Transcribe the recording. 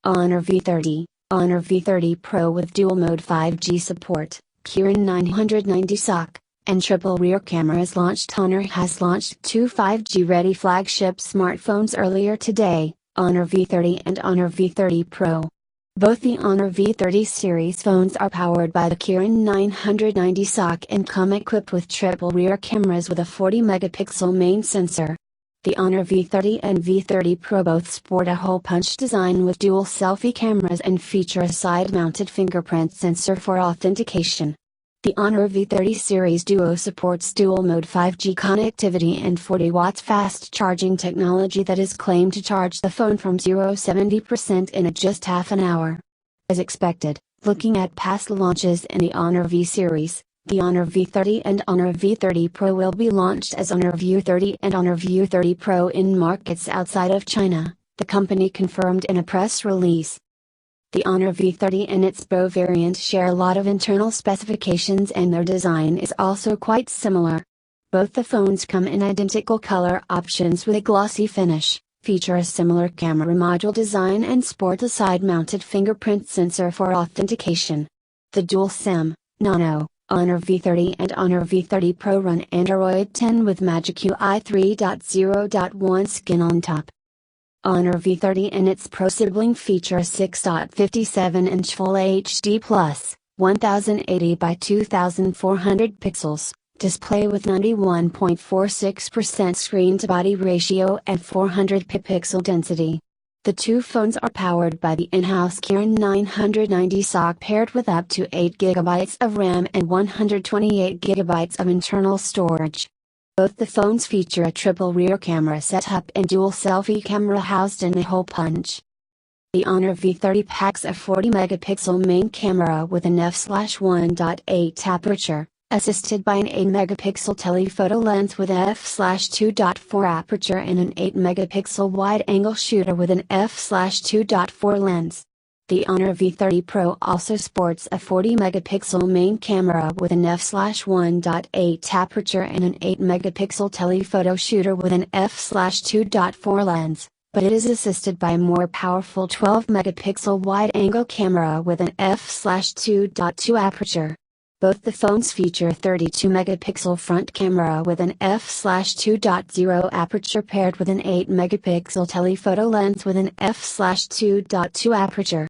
Honor V30, Honor V30 Pro with dual-mode 5G support, Kirin 990 SoC, and triple rear cameras launched. Honor has launched two 5G-ready flagship smartphones earlier today, Honor V30 and Honor V30 Pro. Both the Honor V30 series phones are powered by the Kirin 990 SoC and come equipped with triple rear cameras with a 40-megapixel main sensor. The Honor V30 and V30 Pro both sport a hole-punch design with dual selfie cameras and feature a side-mounted fingerprint sensor for authentication. The Honor V30 series Duo supports dual-mode 5G connectivity and 40 watts fast charging technology that is claimed to charge the phone from 0-70% in just half an hour. As expected, looking at past launches in the Honor V series, the Honor V30 and Honor V30 Pro will be launched as Honor V30 and Honor V30 Pro in markets outside of China, the company confirmed in a press release. The Honor V30 and its Pro variant share a lot of internal specifications and their design is also quite similar. Both the phones come in identical color options with a glossy finish, feature a similar camera module design and sport a side-mounted fingerprint sensor for authentication. The dual SIM, Nano, Honor V30 and Honor V30 Pro run Android 10 with Magic UI 3.0.1 skin on top. Honor V30 and its Pro sibling feature a 6.57-inch Full HD Plus, 1080 by 2400 pixels, display with 91.46% screen-to-body ratio and 400 pixel density. The two phones are powered by the in-house Kirin 990 SoC paired with up to 8 GB of RAM and 128 GB of internal storage. Both the phones feature a triple rear camera setup and dual selfie camera housed in a hole punch. The Honor V30 packs a 40-megapixel main camera with an f/1.8 aperture, assisted by an 8-megapixel telephoto lens with f/2.4 aperture and an 8-megapixel wide-angle shooter with an f/2.4 lens. The Honor V30 Pro also sports a 40-megapixel main camera with an f/1.8 aperture and an 8-megapixel telephoto shooter with an f/2.4 lens, but it is assisted by a more powerful 12-megapixel wide-angle camera with an f/2.2 aperture. Both the phones feature a 32-megapixel front camera with an f/2.0 aperture paired with an 8-megapixel telephoto lens with an f/2.2 aperture.